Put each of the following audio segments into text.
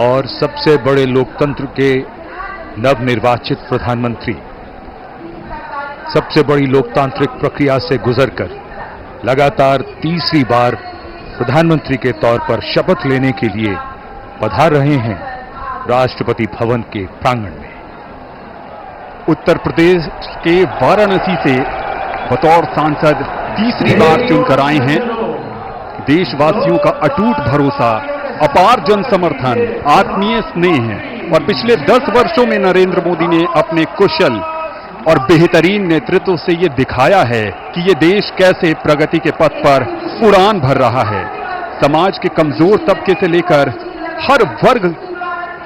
और सबसे बड़े लोकतंत्र के नवनिर्वाचित प्रधानमंत्री सबसे बड़ी लोकतांत्रिक प्रक्रिया से गुजरकर लगातार तीसरी बार प्रधानमंत्री के तौर पर शपथ लेने के लिए पधार रहे हैं राष्ट्रपति भवन के प्रांगण में। उत्तर प्रदेश के वाराणसी से बतौर सांसद तीसरी बार चुनकर आए हैं। देशवासियों का अटूट भरोसा, अपार जन समर्थन, आत्मीय स्नेह है और पिछले 10 वर्षों में नरेंद्र मोदी ने अपने कुशल और बेहतरीन नेतृत्व से ये दिखाया है कि ये देश कैसे प्रगति के पथ पर उड़ान भर रहा है। समाज के कमजोर तबके से लेकर हर वर्ग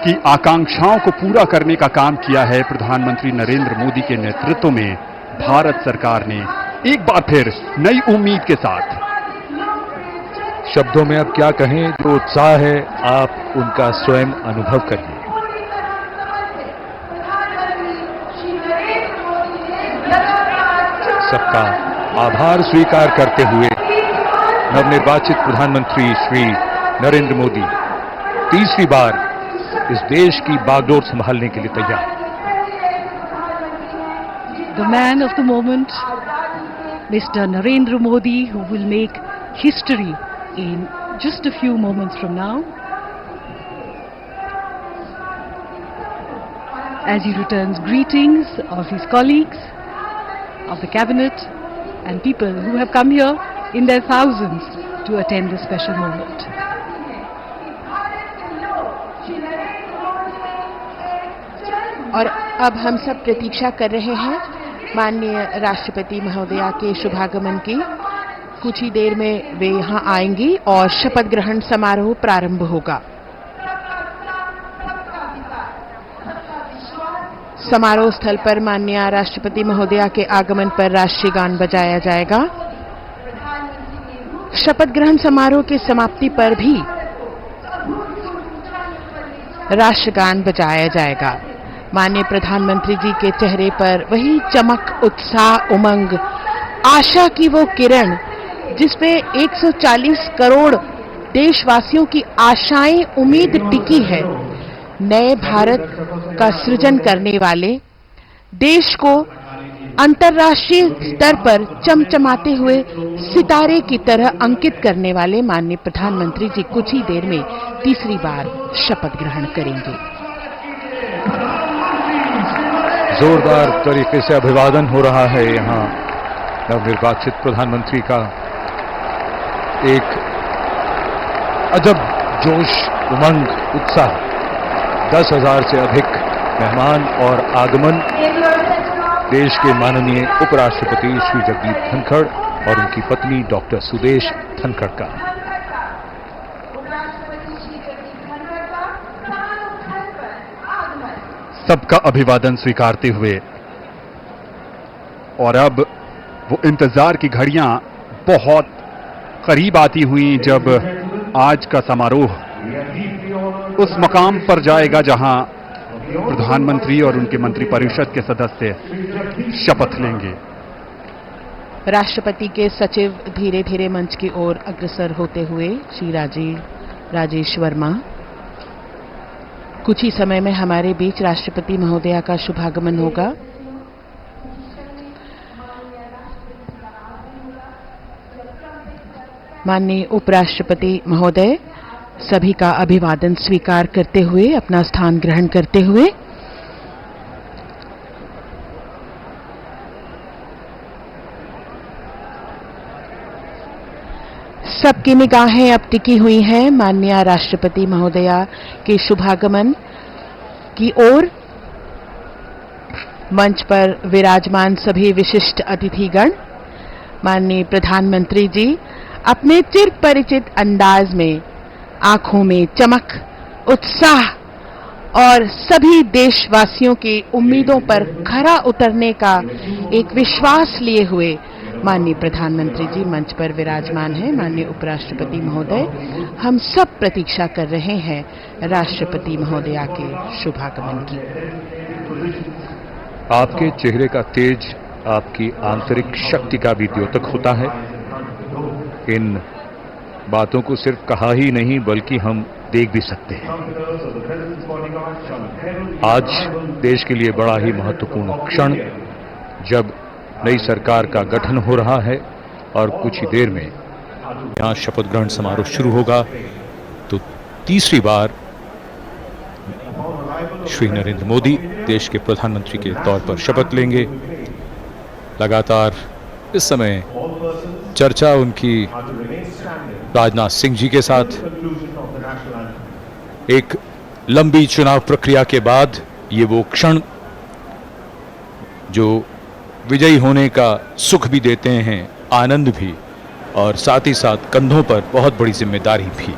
की आकांक्षाओं को पूरा करने का काम किया है प्रधानमंत्री नरेंद्र मोदी के नेतृत्व में भारत सरकार ने एक बार फिर नई उम्मीद के साथ। शब्दों में अब क्या कहें, जो उत्साह है आप उनका स्वयं अनुभव करिए। सबका आभार स्वीकार करते हुए नवनिर्वाचित प्रधानमंत्री श्री नरेंद्र मोदी तीसरी बार इस देश की बागडोर संभालने के लिए तैयार। The man of the moment, Mr. Narendra Modi, who will make history in just a few moments from now, as he returns greetings of his colleagues, of the cabinet and people who have come here in their thousands to attend this special moment. और अब हम सब प्रतीक्षा कर रहे हैं माननीय राष्ट्रपति महोदया के शुभागमन की। कुछ ही देर में वे यहां आएंगी और शपथ ग्रहण समारोह प्रारंभ होगा। समारोह स्थल पर माननीय राष्ट्रपति महोदया के आगमन पर राष्ट्रीय गान बजाया जाएगा। शपथ ग्रहण समारोह की समाप्ति पर भी राष्ट्रगान बजाया जाएगा। माननीय प्रधानमंत्री जी के चेहरे पर वही चमक, उत्साह, उमंग, आशा की वो किरण जिसपे 140 करोड़ देशवासियों की आशाएं, उम्मीद टिकी है। नए भारत का सृजन करने वाले, देश को अंतर्राष्ट्रीय स्तर पर चमचमाते हुए सितारे की तरह अंकित करने वाले माननीय प्रधानमंत्री जी कुछ ही देर में तीसरी बार शपथ ग्रहण करेंगे। जोरदार तरीके से अभिवादन हो रहा है यहाँ नवनिर्वाचित प्रधानमंत्री का। एक अजब जोश, उमंग, उत्साह, 10,000 से अधिक मेहमान और आगमन देश के माननीय उपराष्ट्रपति श्री जगदीप धनखड़ और उनकी पत्नी डॉक्टर सुदेश धनखड़ का। सबका अभिवादन स्वीकारते हुए और अब वो इंतजार की घड़ियां बहुत करीब आती हुई जब आज का समारोह उस मकाम पर जाएगा जहां प्रधानमंत्री और उनके मंत्रिपरिषद के सदस्य शपथ लेंगे। राष्ट्रपति के सचिव धीरे धीरे मंच की ओर अग्रसर होते हुए श्री राजेश वर्मा। कुछ ही समय में हमारे बीच राष्ट्रपति महोदया का शुभागमन होगा। माननीय उपराष्ट्रपति महोदय सभी का अभिवादन स्वीकार करते हुए अपना स्थान ग्रहण करते हुए सबकी निगाहें अब टिकी हुई हैं माननीय राष्ट्रपति महोदया के शुभागमन की ओर। मंच पर विराजमान सभी विशिष्ट अतिथिगण, माननीय प्रधानमंत्री जी अपने चिर परिचित अंदाज में आंखों में चमक, उत्साह और सभी देशवासियों की उम्मीदों पर खरा उतरने का एक विश्वास लिए हुए माननीय प्रधानमंत्री जी मंच पर विराजमान हैं। माननीय उपराष्ट्रपति महोदय, हम सब प्रतीक्षा कर रहे हैं राष्ट्रपति महोदया के शुभागमन की। आपके चेहरे का तेज आपकी आंतरिक शक्ति का भी द्योतक होता है। इन बातों को सिर्फ कहा ही नहीं बल्कि हम देख भी सकते हैं। आज देश के लिए बड़ा ही महत्वपूर्ण क्षण, जब नई सरकार का गठन हो रहा है और कुछ ही देर में यहाँ शपथ ग्रहण समारोह शुरू होगा, तो तीसरी बार श्री नरेंद्र मोदी देश के प्रधानमंत्री के तौर पर शपथ लेंगे। लगातार इस समय चर्चा उनकी राजनाथ सिंह जी के साथ, एक लंबी चुनाव प्रक्रिया के बाद ये वो क्षण जो विजयी होने का सुख भी देते हैं, आनंद भी, और साथ ही साथ कंधों पर बहुत बड़ी जिम्मेदारी भी।